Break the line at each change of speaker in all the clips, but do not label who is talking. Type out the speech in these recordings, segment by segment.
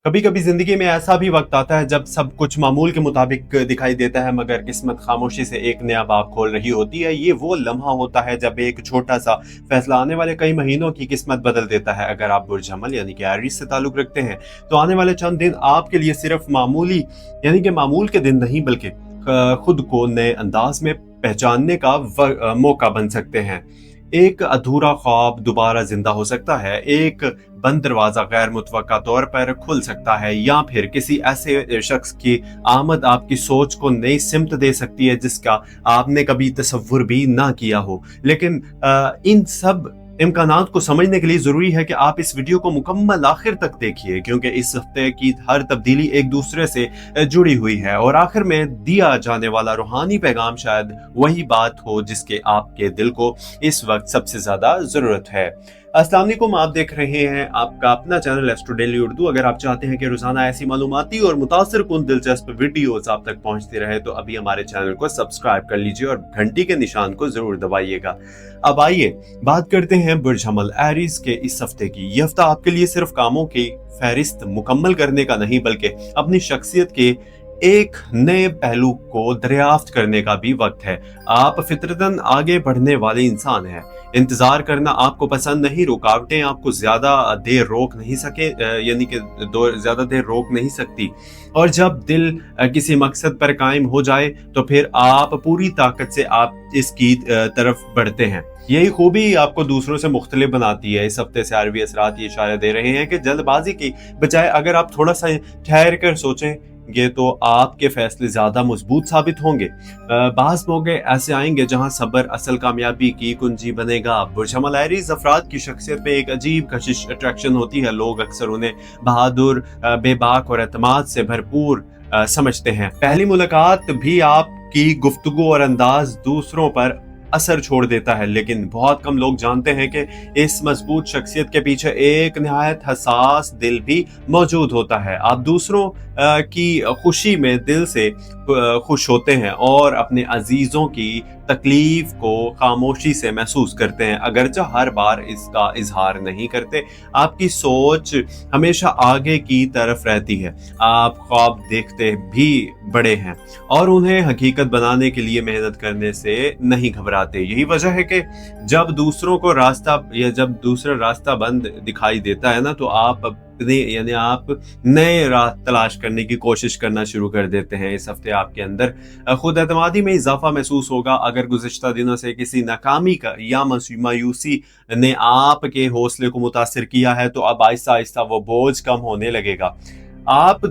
कभी कभी जिंदगी में ऐसा भी वक्त आता है जब सब कुछ मामूल के मुताबिक दिखाई देता है, मगर किस्मत खामोशी से एक नया बाब खोल रही होती है। ये वो लम्हा होता है जब एक छोटा सा फैसला आने वाले कई महीनों की किस्मत बदल देता है। अगर आप बुर्ज हमल यानी कि एरीज से ताल्लुक रखते हैं तो आने वाले चंद दिन आपके लिए सिर्फ मामूली यानी कि मामूल के दिन नहीं, बल्कि खुद को नए अंदाज में पहचानने का मौका बन सकते हैं। एक अधूरा ख्वाब दोबारा जिंदा हो सकता है, एक बंद दरवाजा गैर मुतवक्का तौर पर खुल सकता है, या फिर किसी ऐसे शख्स की आमद आपकी सोच को नई सिमत दे सकती है जिसका आपने कभी तसव्वुर भी ना किया हो। लेकिन इन सब इम्कानात को समझने के लिए जरूरी है कि आप इस वीडियो को मुकम्मल आखिर तक देखिए, क्योंकि इस हफ्ते की हर तब्दीली एक दूसरे से जुड़ी हुई है और आखिर में दिया जाने वाला रूहानी पैगाम शायद वही बात हो जिसके आपके दिल को इस वक्त सबसे ज्यादा जरूरत है। अस्सलाम वालेकुम, आप देख रहे हैं आपका अपना चैनल एस्ट्रो डेली उर्दू। अगर आप चाहते हैं कि रोजाना ऐसी मालूमाती और मुतासिर कुन दिलचस्प वीडियोस आप तक पहुंचती रहे तो अभी हमारे चैनल को सब्सक्राइब कर लीजिए और घंटी के निशान को जरूर दबाइएगा। अब आइए बात करते हैं बुर्ज हमल एरीज के इस हफ्ते की। यह हफ्ता आपके लिए सिर्फ कामों की फहरिस्त मुकम्मल करने का नहीं, बल्कि अपनी शख्सियत के एक नए पहलू को दरियाफ्त करने का भी वक्त है। आप फितरतन आगे बढ़ने वाले इंसान हैं। इंतजार करना आपको पसंद नहीं, रुकावटें आपको ज्यादा देर रोक नहीं सके यानी कि ज्यादा देर रोक नहीं सकती। और जब दिल किसी मकसद पर कायम हो जाए तो फिर आप पूरी ताकत से आप इसकी तरफ बढ़ते हैं। यही खूबी आपको दूसरों से मुख्तलिफ बनाती है। इस हफ्ते से आरवी असरात ये इशारा दे रहे हैं कि जल्दबाजी की बजाय अगर आप थोड़ा सा ठहर कर सोचें तो आपके फैसले ज्यादा मजबूत साबित होंगे। बास मौके ऐसे आएंगे जहां सब्र असल कामयाबी की कुंजी बनेगा। बुर्ज हमल एरीज अफराद की शख्सियत में एक अजीब कशिश अट्रैक्शन होती है। लोग अक्सर उन्हें बहादुर, बेबाक और एतमाद से भरपूर समझते हैं। पहली मुलाकात भी आपकी गुफ्तगू और अंदाज दूसरों पर असर छोड़ देता है, लेकिन बहुत कम लोग जानते हैं कि इस मजबूत शख्सियत के पीछे एक निहायत हसास दिल भी मौजूद होता है। आप दूसरों की खुशी में दिल से खुश होते हैं और अपने अजीजों की तकलीफ को खामोशी से महसूस करते हैं, अगरचे हर बार इसका इजहार नहीं करते। आपकी सोच हमेशा आगे की तरफ रहती है। आप ख्वाब देखते भी बड़े हैं और उन्हें हकीकत बनाने के लिए मेहनत करने से नहीं घबराते। यही वजह है कि जब दूसरों को रास्ता या जब दूसरा रास्ता बंद दिखाई देता है ना, तो आप नए राह तलाश करने की कोशिश करना शुरू कर देते हैं। इस हफ्ते आपके अंदर खुद एतमादी में इजाफा महसूस होगा। अगर गुज़िश्ता दिनों से किसी नाकामी का या मायूसी ने आपके हौसले को मुतासिर किया है तो अब आहिस्ता आहिस्ता वो बोझ कम होने लगेगा। आप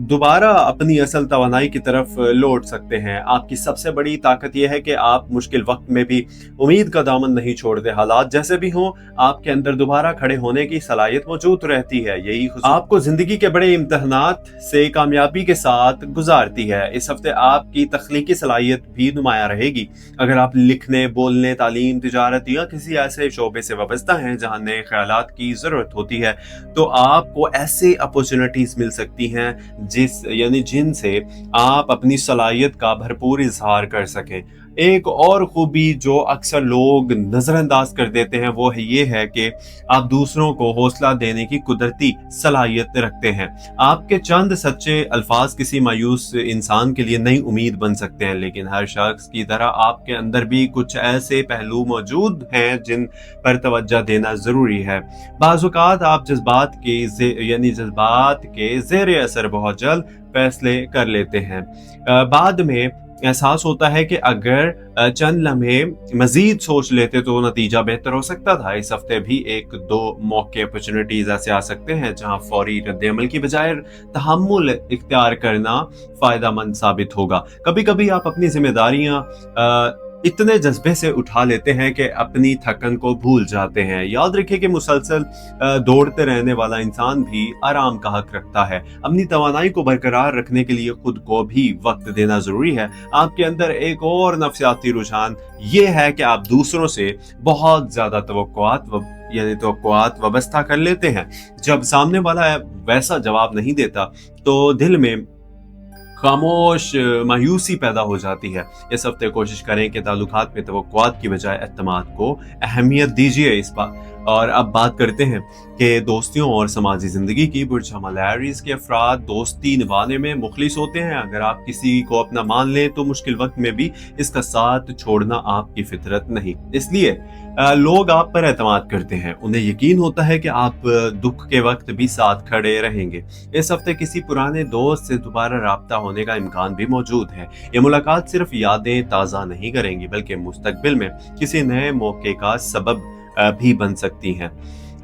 दोबारा अपनी असल तवानाई की तरफ लौट सकते हैं। आपकी सबसे बड़ी ताकत यह है कि आप मुश्किल वक्त में भी उम्मीद का दामन नहीं छोड़ते। हालात जैसे भी हों, आपके अंदर दोबारा खड़े होने की सलाहियत मौजूद रहती है। यही आपको जिंदगी के बड़े इम्तहानात से कामयाबी के साथ गुजारती है। इस हफ्ते आपकी तख्लीकी सलाहियत भी नुमाया रहेगी। अगर आप लिखने, बोलने, तालीम, तिजारत या किसी ऐसे शोबे से वाबस्ता हैं जहां नए ख्यालात की जरूरत होती है तो आपको ऐसे अपॉर्चुनिटीज मिल सकती हैं जिनसे आप अपनी सलाहियत का भरपूर इजहार कर सकें। एक और खूबी जो अक्सर लोग नजरअंदाज कर देते हैं वो ये है कि आप दूसरों को हौसला देने की कुदरती सलाहियत रखते हैं। आपके चंद सच्चे अल्फाज किसी मायूस इंसान के लिए नई उम्मीद बन सकते हैं, लेकिन हर शख्स की तरह आपके अंदर भी कुछ ऐसे पहलू मौजूद हैं जिन पर तवज्जो देना जरूरी है। बाज़ औक़ात आप जज्बात के ज़ेरे असर बहुत जल्द फैसले कर लेते हैं। बाद में एहसास होता है कि अगर चंद लम्हे मजीद सोच लेते तो नतीजा बेहतर हो सकता था। इस हफ्ते भी एक दो मौके अपॉर्चुनिटीज ऐसे आ सकते हैं जहां फौरी रद्द-ए-अमल की बजाय तहम्मुल इख्तियार करना फायदा मंद साबित होगा। कभी कभी आप अपनी जिम्मेदारियां इतने जज्बे से उठा लेते हैं कि अपनी थकन को भूल जाते हैं। याद रखिए कि मुसलसल दौड़ते रहने वाला इंसान भी आराम का हक रखता है। अपनी तवानाई को बरकरार रखने के लिए खुद को भी वक्त देना जरूरी है। आपके अंदर एक और नफ्सियाती रुझान ये है कि आप दूसरों से बहुत ज्यादा तवक्कुआत वाबस्ता कर लेते हैं। जब सामने वाला वैसा जवाब नहीं देता तो दिल में खामोश मायूसी पैदा हो जाती है। इस हफ्ते कोशिश करें कि ताल्लुकात में तवक्कुआत की बजाय एतमाद को अहमियत दीजिए। इस बात اور اب بات کرتے ہیں کہ دوستیوں اور سماجی زندگی کی۔ برج حمل ایریز کے افراد دوستی نبھانے میں مخلص ہوتے ہیں۔ اگر آپ کسی کو اپنا مان لیں تو مشکل وقت میں بھی اس کا ساتھ چھوڑنا آپ کی فطرت نہیں، اس لیے لوگ آپ پر اعتماد کرتے ہیں، انہیں یقین ہوتا ہے کہ آپ دکھ کے وقت بھی ساتھ کھڑے رہیں گے۔ اس ہفتے کسی پرانے دوست سے دوبارہ رابطہ ہونے کا امکان بھی موجود ہے۔ یہ ملاقات صرف یادیں تازہ نہیں کریں گی بلکہ مستقبل میں کسی نئے موقع کا سبب بھی بن سکتی ہیں۔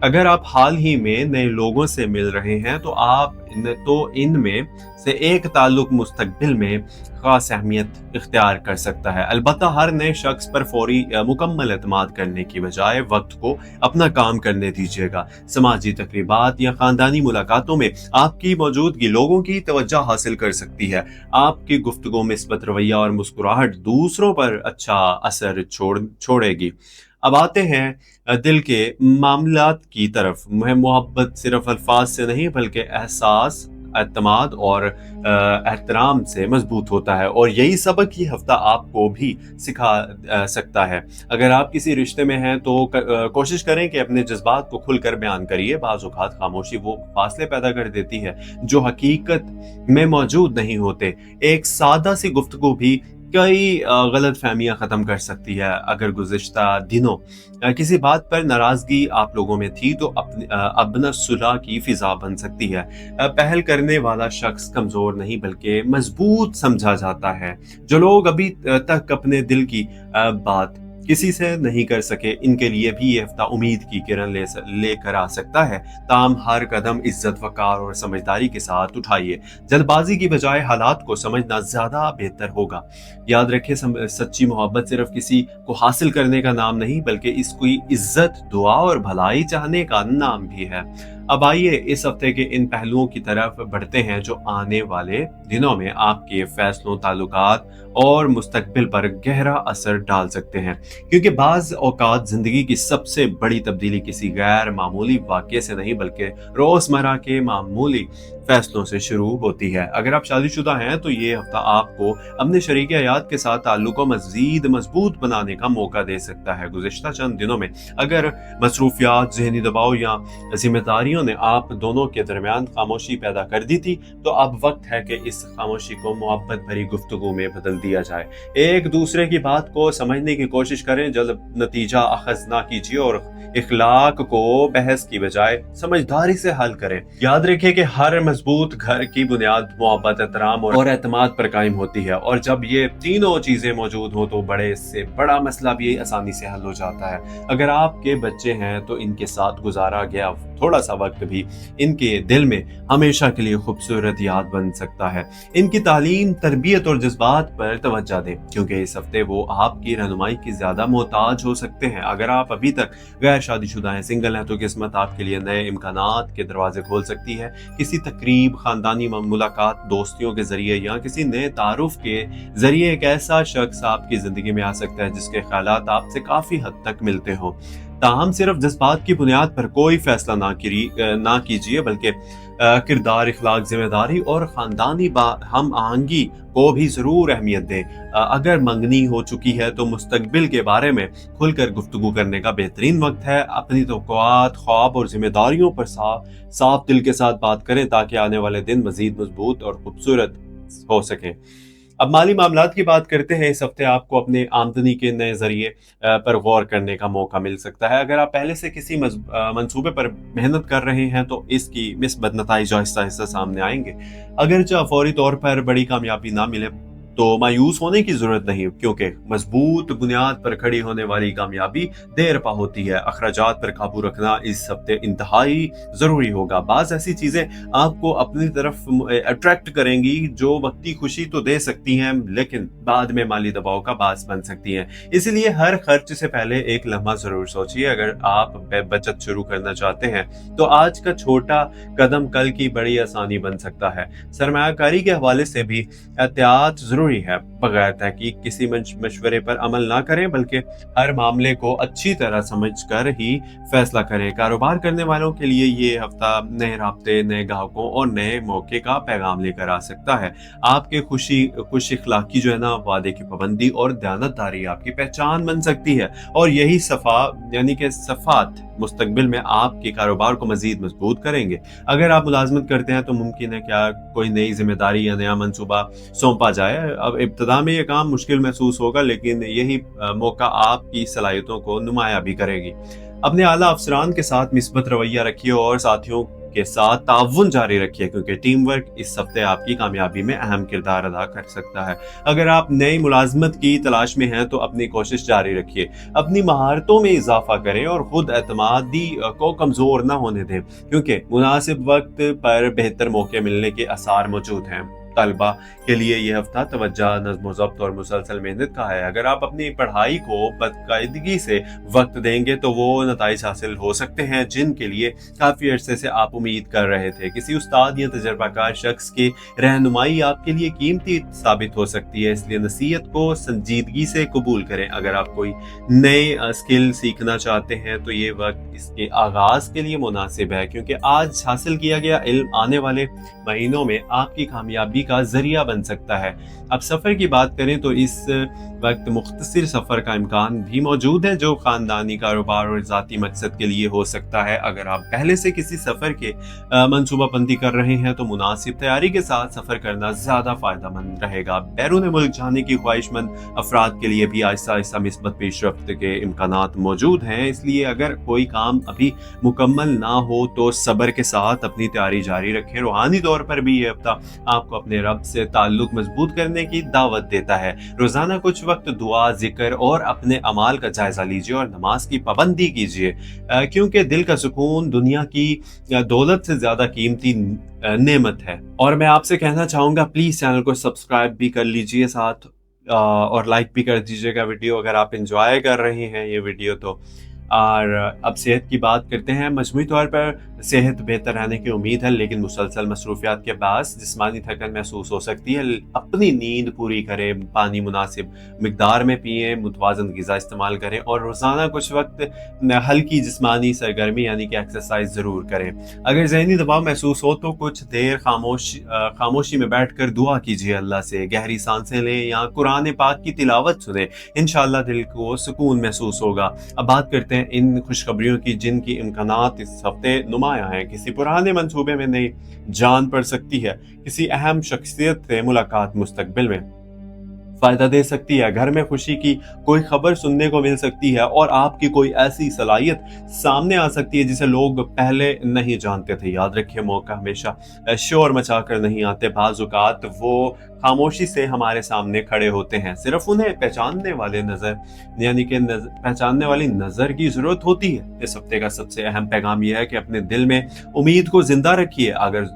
اگر آپ حال ہی میں نئے لوگوں سے مل رہے ہیں تو ان میں سے ایک تعلق مستقبل میں خاص اہمیت اختیار کر سکتا ہے۔ البتہ ہر نئے شخص پر فوری مکمل اعتماد کرنے کی بجائے وقت کو اپنا کام کرنے دیجیے گا۔ سماجی تقریبات یا خاندانی ملاقاتوں میں آپ کی موجودگی لوگوں کی توجہ حاصل کر سکتی ہے۔ آپ کی گفتگو میں مثبت رویہ اور مسکراہٹ دوسروں پر اچھا اثر چھوڑے گی۔ اب آتے ہیں دل کے معاملات کی طرف۔ محبت صرف الفاظ سے نہیں بلکہ احساس، اعتماد اور احترام سے مضبوط ہوتا ہے، اور یہی سبق یہ ہفتہ آپ کو بھی سکھا سکتا ہے۔ اگر آپ کسی رشتے میں ہیں تو کوشش کریں کہ اپنے جذبات کو کھل کر بیان کریے۔ بعض اوقات خاموشی وہ فاصلے پیدا کر دیتی ہے جو حقیقت میں موجود نہیں ہوتے۔ ایک سادہ سی گفتگو بھی کئی غلط فہمیاں ختم کر سکتی ہے۔ اگر گزشتہ دنوں کسی بات پر ناراضگی آپ لوگوں میں تھی تو اب نہ صلح کی فضا بن سکتی ہے۔ پہل کرنے والا شخص کمزور نہیں بلکہ مضبوط سمجھا جاتا ہے۔ جو لوگ ابھی تک اپنے دل کی بات کسی سے نہیں کر سکے، ان کے لیے بھی یہ ہفتہ امید کی کرن لے کر آ سکتا ہے۔ تاہم ہر قدم عزت، وقار اور سمجھداری کے ساتھ اٹھائیے۔ جلد بازی کی بجائے حالات کو سمجھنا زیادہ بہتر ہوگا۔ یاد رکھیں، سچی محبت صرف کسی کو حاصل کرنے کا نام نہیں بلکہ اس کی عزت، دعا اور بھلائی چاہنے کا نام بھی ہے۔ اب آئیے اس ہفتے کے ان پہلوؤں کی طرف بڑھتے ہیں جو آنے والے دنوں میں آپ کے فیصلوں، تعلقات اور مستقبل پر گہرا اثر ڈال سکتے ہیں، کیونکہ بعض اوقات زندگی کی سب سے بڑی تبدیلی کسی غیر معمولی واقعے سے نہیں بلکہ روزمرہ کے معمولی فیصلوں سے شروع ہوتی ہے۔ اگر آپ شادی شدہ ہیں تو یہ ہفتہ آپ کو اپنے شریک حیات کے ساتھ تعلق کو مزید مضبوط بنانے کا موقع دے سکتا ہے۔ گزشتہ چند دنوں میں اگر مصروفیات، ذہنی دباؤ یا ذمہ داریوں نے آپ دونوں کے درمیان خاموشی پیدا کر دی تھی تو اب وقت ہے کہ اس خاموشی کو محبت بھری گفتگو میں بدل دیا جائے۔ ایک دوسرے کی بات کو سمجھنے کی کوشش کریں، جلد نتیجہ اخذ نہ کیجیے اور اخلاق کو بحث کی بجائے سمجھداری سے حل کریں۔ یاد رکھیں کہ ہر مضبوط گھر کی بنیاد محبت، احترام اور اعتماد پر قائم ہوتی ہے، اور جب یہ تینوں چیزیں موجود ہوں تو بڑے سے بڑا مسئلہ بھی آسانی سے حل ہو جاتا ہے۔ اگر آپ کے بچے ہیں تو ان کے ساتھ گزارا گیا تھوڑا سا وقت بھی ان کے دل میں ہمیشہ کے لیے خوبصورت یاد بن سکتا ہے۔ ان کی تعلیم، تربیت اور جذبات پر توجہ دیں کیونکہ اس ہفتے وہ آپ کی رہنمائی کی زیادہ محتاج ہو سکتے ہیں۔ اگر آپ ابھی تک غیر شادی شدہ ہیں، سنگل ہیں، تو قسمت آپ کے لیے نئے امکانات کے دروازے کھول سکتی ہے۔ کسی تقریب، خاندانی ملاقات، دوستیوں کے ذریعے یا کسی نئے تعارف کے ذریعے ایک ایسا شخص آپ کی زندگی میں آ سکتا ہے جس کے خیالات آپ سے کافی حد تک ملتے ہوں۔ تاہم صرف جذبات کی بنیاد پر کوئی فیصلہ نہ کیجیے بلکہ کردار، اخلاق، ذمہ داری اور خاندانی ہم آہنگی کو بھی ضرور اہمیت دیں۔ اگر منگنی ہو چکی ہے تو مستقبل کے بارے میں کھل کر گفتگو کرنے کا بہترین وقت ہے۔ اپنی توقعات، خواب اور ذمہ داریوں پر صاف دل کے ساتھ بات کریں تاکہ آنے والے دن مزید مضبوط اور خوبصورت ہو سکیں۔ اب مالی معاملات کی بات کرتے ہیں۔ اس ہفتے آپ کو اپنے آمدنی کے نئے ذریعے پر غور کرنے کا موقع مل سکتا ہے۔ اگر آپ پہلے سے کسی منصوبے پر محنت کر رہے ہیں تو اس کی مثبت نتائج آہستہ آہستہ سامنے آئیں گے۔ اگرچہ فوری طور پر بڑی کامیابی نہ ملے تو مایوس ہونے کی ضرورت نہیں، کیونکہ مضبوط بنیاد پر کھڑی ہونے والی کامیابی دیر پا ہوتی ہے۔ اخراجات پر قابو رکھنا اس ہفتے انتہائی ضروری ہوگا۔ بعض ایسی چیزیں آپ کو اپنی طرف اٹریکٹ کریں گی جو وقتی خوشی تو دے سکتی ہیں لیکن بعد میں مالی دباؤ کا باعث بن سکتی ہیں۔ اسی لیے ہر خرچ سے پہلے ایک لمحہ ضرور سوچیے۔ اگر آپ بچت شروع کرنا چاہتے ہیں تو آج کا چھوٹا قدم کل کی بڑی آسانی بن سکتا ہے۔ سرمایہ کاری کے حوالے سے بھی احتیاط ضرور ज़रूरी है। बगैर तहकीक किसी मशवरे पर अमल ना करें, बल्कि हर मामले को अच्छी तरह समझ कर ही फैसला करें। कारोबार करने वालों के लिए ये हफ्ता नए राब्ते, नए ग्राहकों और नए मौके का पैगाम लेकर आ सकता है। आपके खुश इखलाकी जो है ना, वादे की पाबंदी और दयानतदारी आपकी पहचान बन सकती है, और यही यानी कि सफ़ात मुस्तकबिल में आपके कारोबार को मजीद मजबूत करेंगे। अगर आप मुलाजमत करते हैं तो मुमकिन है क्या कोई नई जिम्मेदारी या नया मंसूबा सौंपा जाए। अब इब्तदा में ये काम मुश्किल महसूस होगा, लेकिन यही मौका आपकी सलाहियतों को नुमाया भी करेगी। अपने आला अफसरान के साथ मिस्बत रवैया रखिए और साथियों के साथ ताउन जारी रखिए, क्योंकि टीम वर्क इस हफ्ते आपकी कामयाबी में अहम किरदार अदा कर सकता है। अगर आप नई मुलाजमत की तलाश में हैं तो अपनी कोशिश जारी रखिए, अपनी महारतों में इजाफा करें और खुद एतमादी को कमजोर न होने दें, क्योंकि मुनासिब वक्त पर बेहतर मौके मिलने के आसार मौजूद हैं। तलबा के लिए यह हफ्ता तवज्जो, नज़्म व ज़ब्त और मुसलसल मेहनत का है। अगर आप अपनी पढ़ाई को बाकायदगी से वक्त देंगे तो वो नताइज हासिल हो सकते हैं जिनके लिए काफ़ी अरसे से आप उम्मीद कर रहे थे। किसी उस्ताद या तजर्बाकार शख्स की रहनुमाई आपके लिए कीमती साबित हो सकती है, इसलिए नसीहत को संजीदगी से कबूल करें। अगर आप कोई नए स्किल सीखना चाहते हैं तो ये वक्त इसके आगाज़ के लिए मुनासिब है, क्योंकि आज हासिल किया गया इल्म आने वाले महीनों में आपकी कामयाबी का जरिया बन सकता है। अब सफ़र की बात करें तो इस वक्त मुख्तसर सफ़र का इम्कान भी मौजूद है, जो ख़ानदानी कारोबार और ज़ाती मकसद के लिए हो सकता है। अगर आप पहले से किसी सफ़र के मनसूबाबंदी कर रहे हैं तो मुनासिब तैयारी के साथ सफ़र करना ज़्यादा फ़ायदेमंद रहेगा। बैरून मुल्क जाने की ख्वाहिशमंद अफराद के लिए भी आहिस्ता आहिस्ता मिस्बत पेशरफ्त के इम्कानात मौजूद हैं, इसलिए अगर कोई काम अभी मुकम्मल ना हो तो सब्र के साथ अपनी तैयारी जारी रखें। रूहानी तौर पर भी ये हफ्ता आपको अपने रब से ताल्लुक मजबूत करने की दावत देता है। रोजाना कुछ वक्त दुआ, जिक्र और अपने अमाल का जायजा लीजिए और नमाज की पाबंदी कीजिए, क्योंकि दिल का सुकून दुनिया की दौलत से ज्यादा कीमती नेमत है। और मैं आपसे कहना चाहूंगा, प्लीज चैनल को सब्सक्राइब भी कर लीजिए साथ, और लाइक भी कर दीजिएगा वीडियो अगर आप एंजॉय कर रहे हैं ये वीडियो तो। और अब सेहत की बात करते हैं। मजमूई तौर पर सेहत बेहतर रहने की उम्मीद है, लेकिन मुसलसल मसरूफियात के बायस जिस्मानी थकन महसूस हो सकती है। अपनी नींद पूरी करें, पानी मुनासिब मिकदार में पिएं, मुतवाज़न ग़िज़ा इस्तेमाल करें और रोज़ाना कुछ वक्त हल्की जिस्मानी सरगर्मी यानी कि एक्सरसाइज ज़रूर करें। अगर ज़हनी दबाव महसूस हो तो कुछ देर खामोशी में बैठ कर दुआ कीजिए अल्लाह से, गहरी सांसें लें या कुरान पाक की तिलावत सुने। इंशाअल्लाह दिल को सुकून महसूस होगा। अब बात करते हैं इन खुशखबरियों की जिनकी इम्कानात इस हफ्ते नुमाया हैं। किसी पुराने मंसूबे में नई जान पड़ सकती है, किसी अहम शख्सियत से मुलाकात मुस्तकबिल में फायदा दे सकती है, घर में खुशी की कोई खबर सुनने को मिल सकती है और आपकी कोई ऐसी सलाहियत सामने आ सकती है जिसे लोग पहले नहीं जानते थे। याद रखिए, मौका हमेशा शोर मचा कर नहीं आते, बाज़ औक़ात वो खामोशी से हमारे सामने खड़े होते हैं। सिर्फ उन्हें पहचानने वाली नज़र की ज़रूरत होती है। इस हफ्ते का सबसे अहम पैगाम यह है कि अपने दिल में उम्मीद को जिंदा रखिए। अगर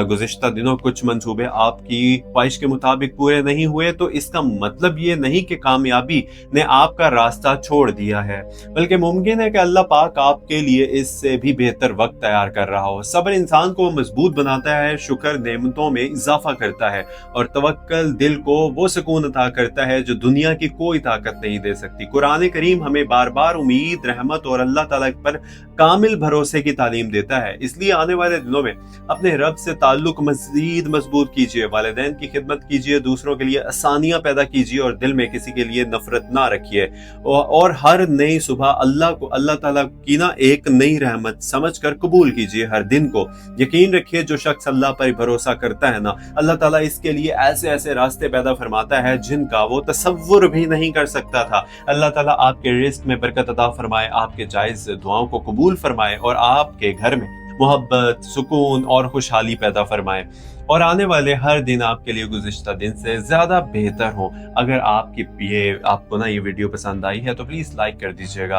गुज़िश्ता दिनों कुछ मंसूबे आपकी ख्वाहिश के मुताबिक पूरे नहीं हुए तो इसका मतलब ये नहीं कि कामयाबी ने आपका रास्ता छोड़ दिया है, बल्कि मुमकिन है कि अल्लाह पाक आपके लिए इससे भी बेहतर वक्त तैयार कर रहा हो। सब्र इंसान को मजबूत बनाता है, शुक्र नेमतों में इजाफा करता है और तवक्कल दिल को वो सुकून अता करता है जो दुनिया की कोई ताकत नहीं दे सकती। कुरान करीम हमें बार बार उम्मीद, रहमत और अल्लाह ताला पर कामिल भरोसे की तालीम देता है। इसलिए आने वाले दिनों में अपने रब से ताल्लुक मजीद मजबूत कीजिए, वालिदैन की खिदमत कीजिए, दूसरों के लिए आसानियां पैदा कीजिए और दिल में किसी के लिए नफरत ना रखिए। और हर नई सुबह अल्लाह ताला की ना एक नई रहमत समझकर कबूल कीजिए। हर दिन को यकीन रखिए, जो शख्स अल्लाह पर भरोसा करता है ना, अल्लाह ताला इसके लिए ऐसे ऐसे रास्ते पैदा फरमाता है जिनका वो तसव्वुर भी नहीं कर सकता था। अल्लाह ताला आपके रिस्क में बरकत अता फरमाए, आपके जायज दुआओं को कबूल फरमाए और आपके घर में मोहब्बत, सुकून और खुशहाली पैदा फरमाए और आने वाले हर दिन आपके लिए गुज़िश्ता दिन से ज़्यादा बेहतर हो। अगर आपको ना ये वीडियो पसंद आई है तो प्लीज़ लाइक कर दीजिएगा,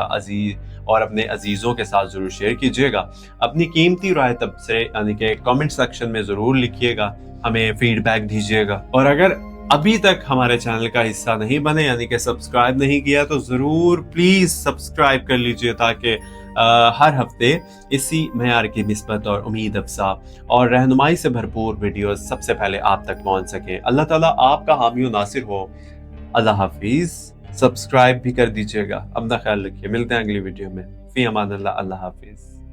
और अपने अजीज़ों के साथ ज़रूर शेयर कीजिएगा। अपनी कीमती राय तबसरे यानी कि कमेंट सेक्शन में ज़रूर लिखिएगा, हमें फीडबैक दीजिएगा। और अगर अभी तक हमारे चैनल का हिस्सा नहीं बने यानी कि सब्सक्राइब नहीं किया तो ज़रूर प्लीज़ सब्सक्राइब कर लीजिए, ताकि ہر ہفتے اسی معیار کی مثبت اور امید افزا اور رہنمائی سے بھرپور ویڈیوز سب سے پہلے آپ تک پہنچ سکیں. اللہ تعالیٰ آپ کا حامی و ناصر ہو. اللہ حافظ. سبسکرائب بھی کر دیجیے گا. اپنا خیال رکھیے. ملتے ہیں اگلی ویڈیو میں. فی امان اللہ. اللہ حافظ.